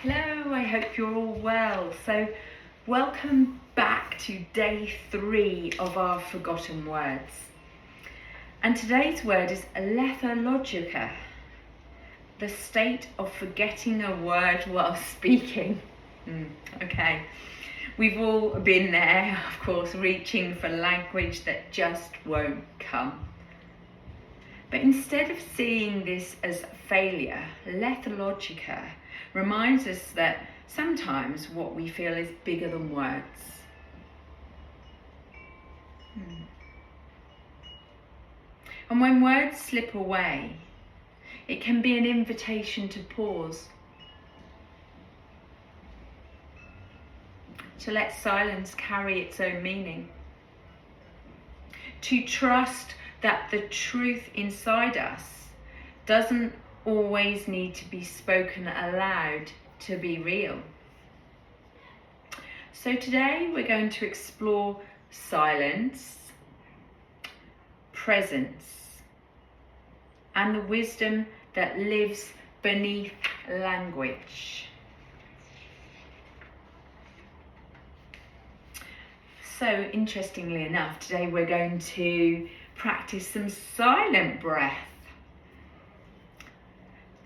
Hello, I hope you're all well. So, welcome back to day 3 of our forgotten words. And today's word is Lethologica, the state of forgetting a word while speaking. Okay, we've all been there, of course, reaching for language that just won't come. But instead of seeing this as failure, Lethologica reminds us that sometimes what we feel is bigger than words. And when words slip away, it can be an invitation to pause, to let silence carry its own meaning, to trust that the truth inside us doesn't always need to be spoken aloud to be real. So today we're going to explore silence, presence, and the wisdom that lives beneath language. So interestingly enough, today we're going to practice some silent breath.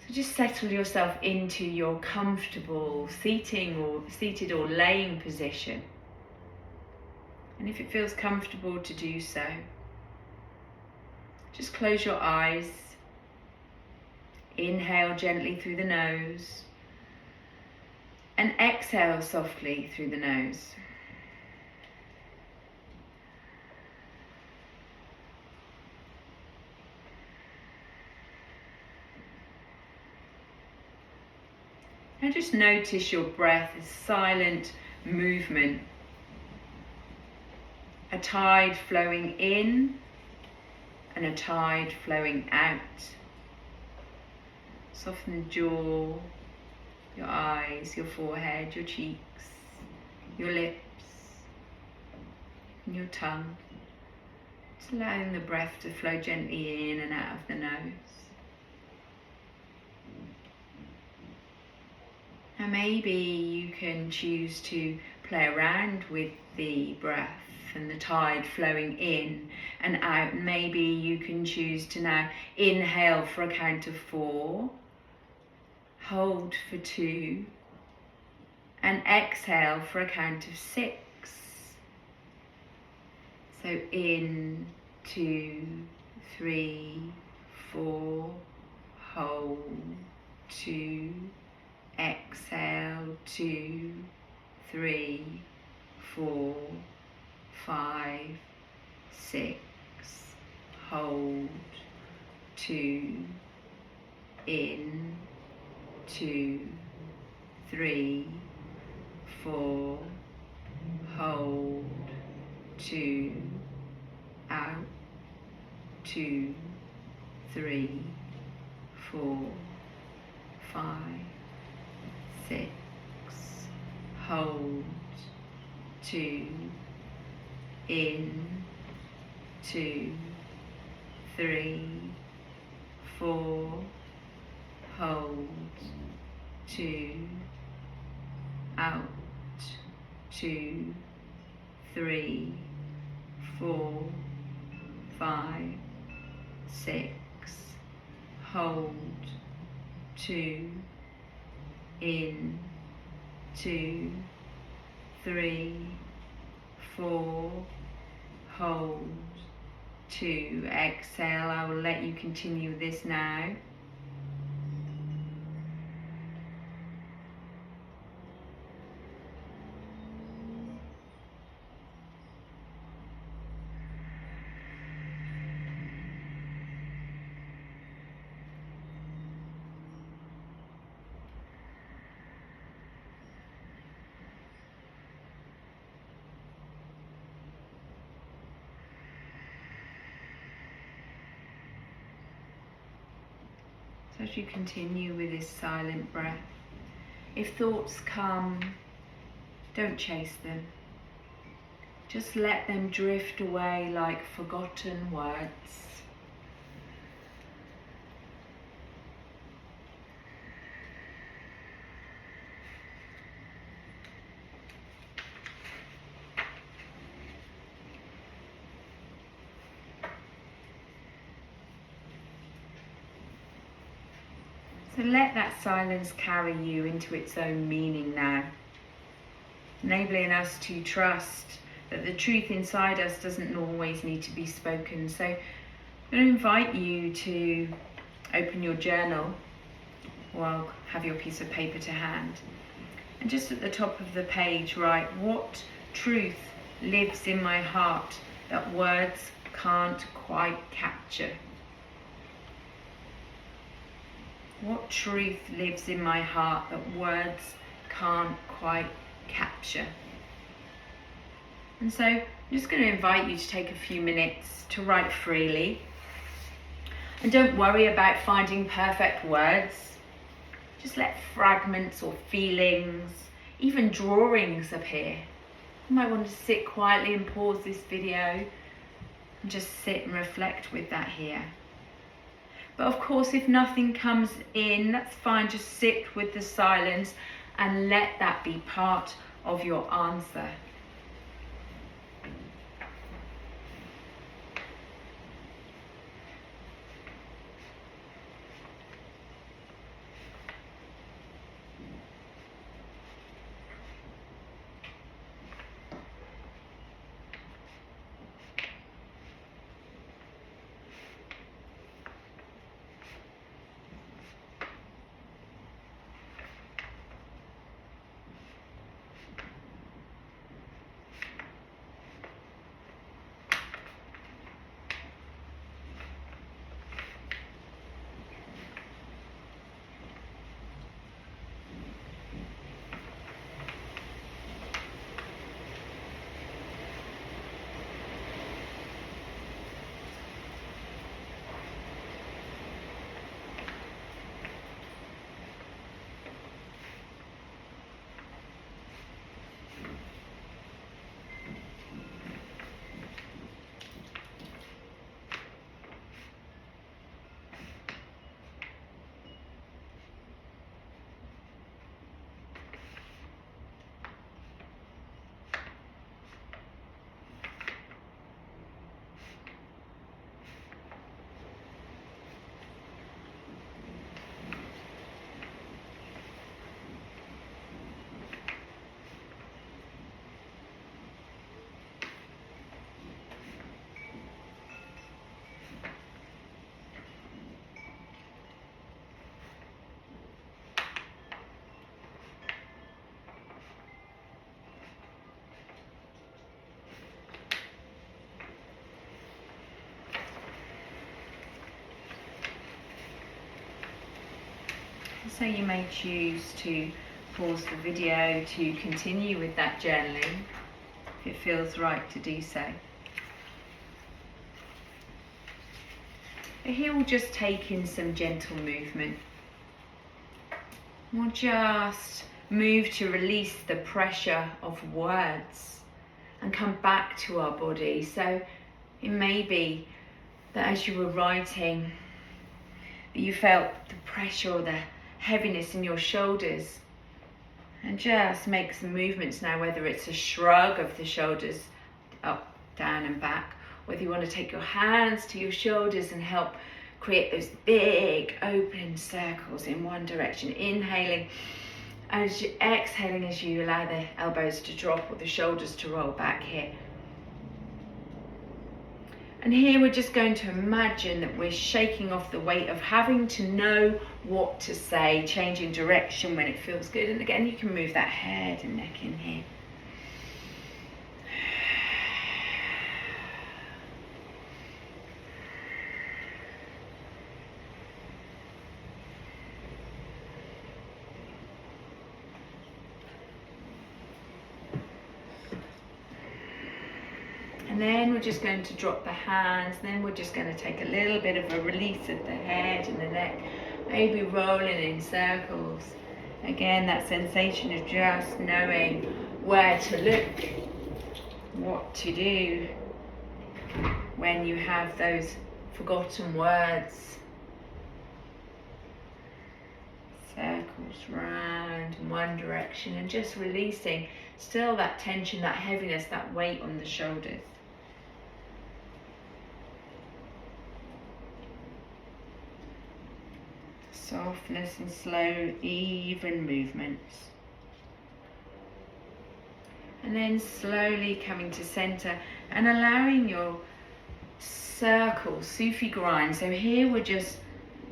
So just settle yourself into your comfortable seated or laying position. And if it feels comfortable to do so, just close your eyes. Inhale gently through the nose and exhale softly through the nose. Now just notice your breath as silent movement, a tide flowing in and a tide flowing out. Soften the jaw, your eyes, your forehead, your cheeks, your lips, and your tongue. Just allowing the breath to flow gently in and out of the nose. Now maybe you can choose to play around with the breath and the tide flowing in and out. Maybe you can choose to now inhale for a count of 4, hold for 2, and exhale for a count of 6. So in, 2, 3, 4, hold, 2, exhale, 2, 3, 4, 5, 6, hold, 2, in, 2, 3, 4, hold, 2, out, 2, 3, 4, 5, 6, hold, 2, in, 2, 3, 4, hold, 2, out, 2, 3, 4, 5, 6, hold, 2, in, 2, 3, 4, hold, 2, exhale. I will let you continue this now. So as you continue with this silent breath, if thoughts come, don't chase them. Just let them drift away like forgotten words. So let that silence carry you into its own meaning now, enabling us to trust that the truth inside us doesn't always need to be spoken. So I'm going to invite you to open your journal, or I'll have your piece of paper to hand. And just at the top of the page, write, what truth lives in my heart that words can't quite capture? What truth lives in my heart that words can't quite capture? And so I'm just going to invite you to take a few minutes to write freely. And don't worry about finding perfect words. Just let fragments or feelings, even drawings appear. You might want to sit quietly and pause this video and just sit and reflect with that here. But of course, if nothing comes in, that's fine. Just sit with the silence and let that be part of your answer. So you may choose to pause the video to continue with that journaling if it feels right to do so. But here we'll just take in some gentle movement. We'll just move to release the pressure of words and come back to our body. So it may be that as you were writing, you felt the pressure or the heaviness in your shoulders, and just make some movements now, whether it's a shrug of the shoulders up, down and back, whether you want to take your hands to your shoulders and help create those big open circles in one direction, inhaling as you exhaling as you allow the elbows to drop or the shoulders to roll back here. And here we're just going to imagine that we're shaking off the weight of having to know what to say, changing direction when it feels good. And again, you can move that head and neck in here. And then we're just going to drop the hands, then we're just going to take a little bit of a release of the head and the neck, maybe rolling in circles. Again, that sensation of just knowing where to look, what to do when you have those forgotten words. Circles round in one direction and just releasing still that tension, that heaviness, that weight on the shoulders. Softness and slow, even movements. And then slowly coming to center and allowing your circle, Sufi grind. So here we're just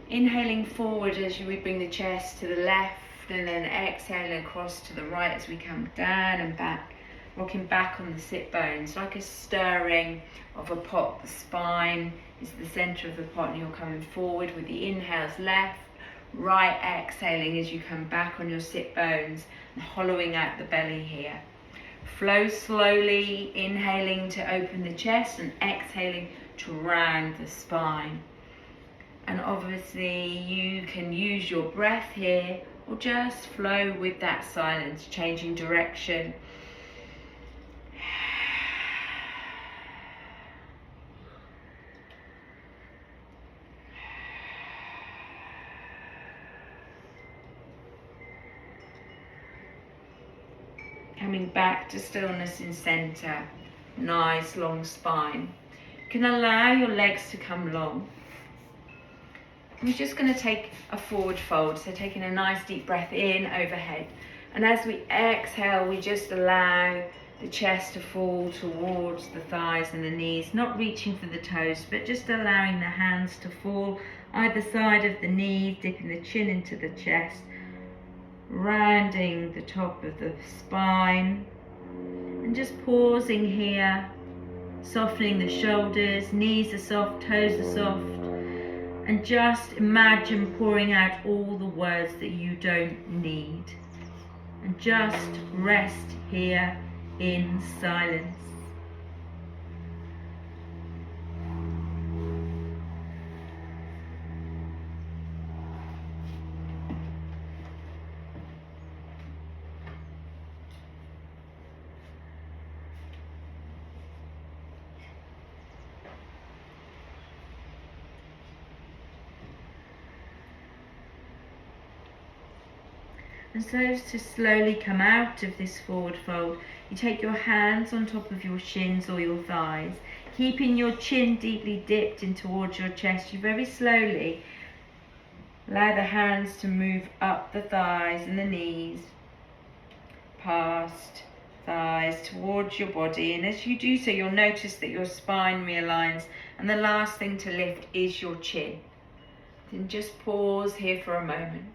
inhaling forward as we bring the chest to the left, and then exhaling across to the right as we come down and back, rocking back on the sit bones, like a stirring of a pot. The spine is the center of the pot, and you're coming forward with the inhales left, right, exhaling as you come back on your sit bones and hollowing out the belly here. Flow slowly, inhaling to open the chest and exhaling to round the spine. And obviously you can use your breath here or just flow with that silence, changing direction. Coming back to stillness in center, nice long spine. You can allow your legs to come long. We're just going to take a forward fold, so taking a nice deep breath in overhead. And as we exhale, we just allow the chest to fall towards the thighs and the knees, not reaching for the toes, but just allowing the hands to fall either side of the knees, dipping the chin into the chest, rounding the top of the spine, and just pausing here, softening the shoulders, knees are soft, toes are soft, and just imagine pouring out all the words that you don't need, and just rest here in silence. And so as to slowly come out of this forward fold, you take your hands on top of your shins or your thighs, keeping your chin deeply dipped in towards your chest. You very slowly allow the hands to move up the thighs and the knees, past thighs, towards your body. And as you do so, you'll notice that your spine realigns, and the last thing to lift is your chin. Then just pause here for a moment.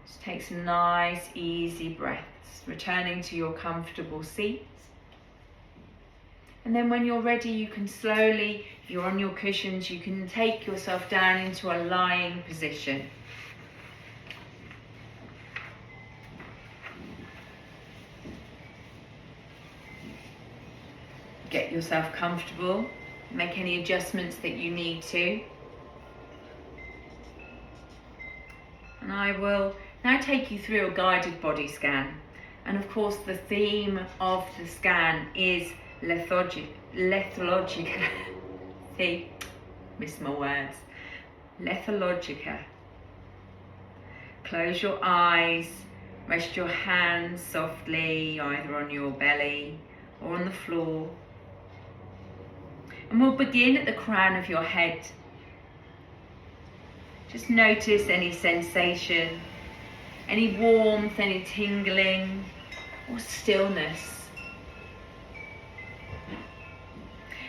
Just take some nice, easy breaths, returning to your comfortable seat. And then when you're ready, you can slowly, if you're on your cushions, you can take yourself down into a lying position. Get yourself comfortable, make any adjustments that you need to. And I will now take you through a guided body scan. And of course the theme of the scan is Lethologica. See, miss my words. Lethologica. Close your eyes, rest your hands softly either on your belly or on the floor. And we'll begin at the crown of your head. Just notice any sensation, any warmth, any tingling, or stillness.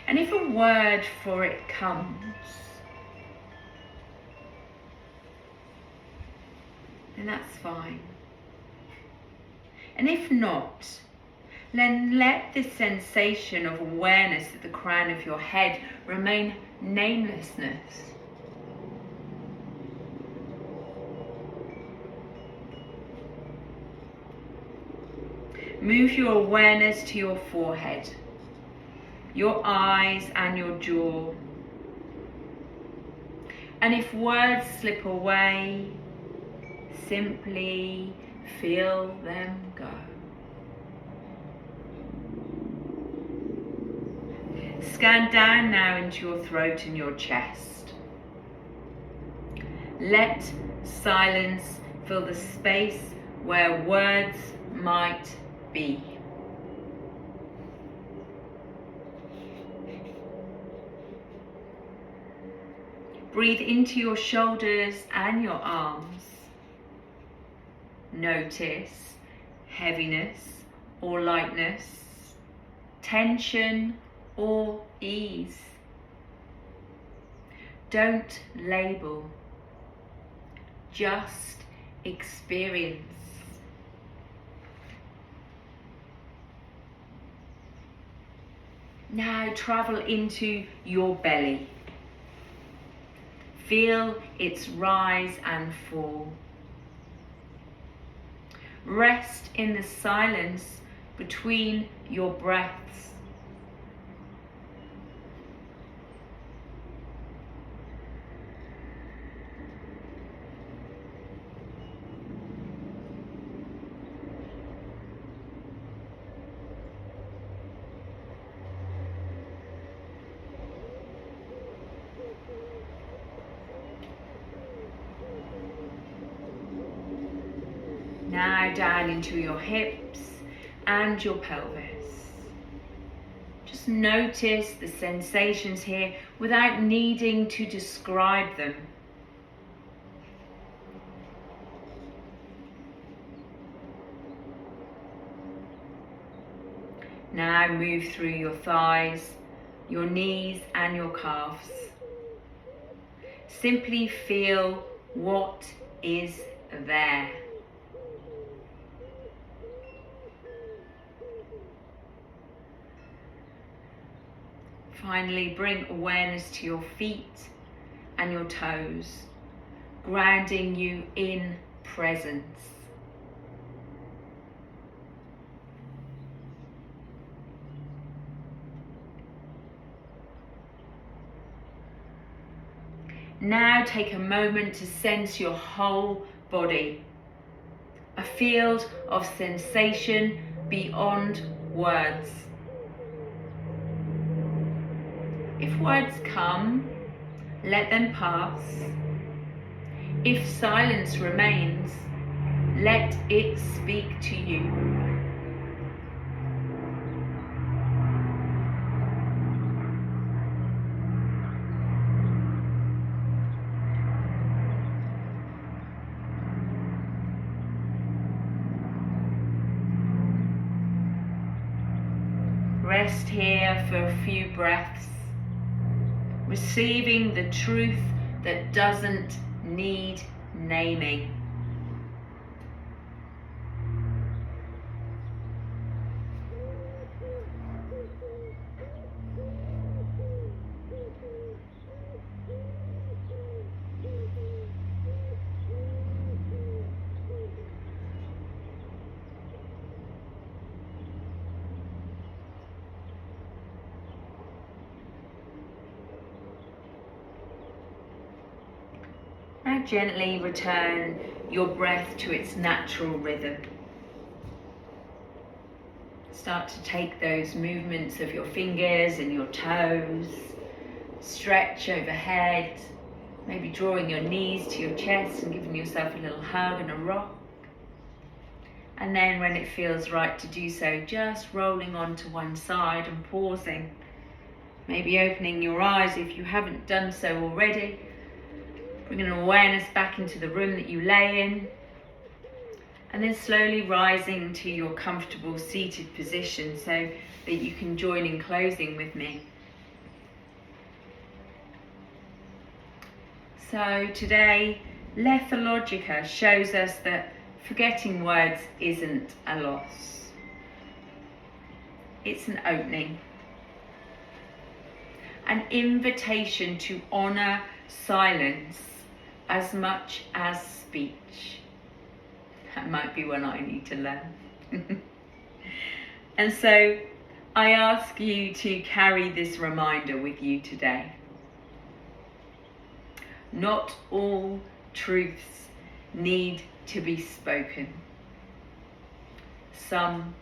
And if a word for it comes, then that's fine. And if not, then let this sensation of awareness at the crown of your head remain namelessness. Move your awareness to your forehead, your eyes and your jaw. And if words slip away, simply feel them go. Scan down now into your throat and your chest. Let silence fill the space where words might be. Breathe into your shoulders and your arms. Notice heaviness or lightness, tension or ease. Don't label, just experience. Now travel into your belly. Feel its rise and fall. Rest in the silence between your breaths. Now down into your hips and your pelvis. Just notice the sensations here without needing to describe them. Now move through your thighs, your knees and your calves. Simply feel what is there. Finally, bring awareness to your feet and your toes, grounding you in presence. Now take a moment to sense your whole body, a field of sensation beyond words. If words come, let them pass. If silence remains, let it speak to you. Rest here for a few breaths, receiving the truth that doesn't need naming. Now gently return your breath to its natural rhythm. Start to take those movements of your fingers and your toes. Stretch overhead, maybe drawing your knees to your chest and giving yourself a little hug and a rock. And then when it feels right to do so, just rolling onto one side and pausing. Maybe opening your eyes if you haven't done so already. Bringing awareness back into the room that you lay in. And then slowly rising to your comfortable seated position so that you can join in closing with me. So today, Lethologica shows us that forgetting words isn't a loss. It's an opening. An invitation to honour silence as much as speech. That might be one I need to learn. And so I ask you to carry this reminder with you today. Not all truths need to be spoken. Some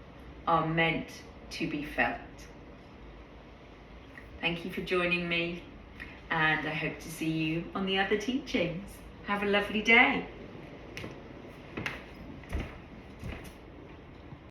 are meant to be felt. Thank you for joining me, and I hope to see you on the other teachings. Have a lovely day.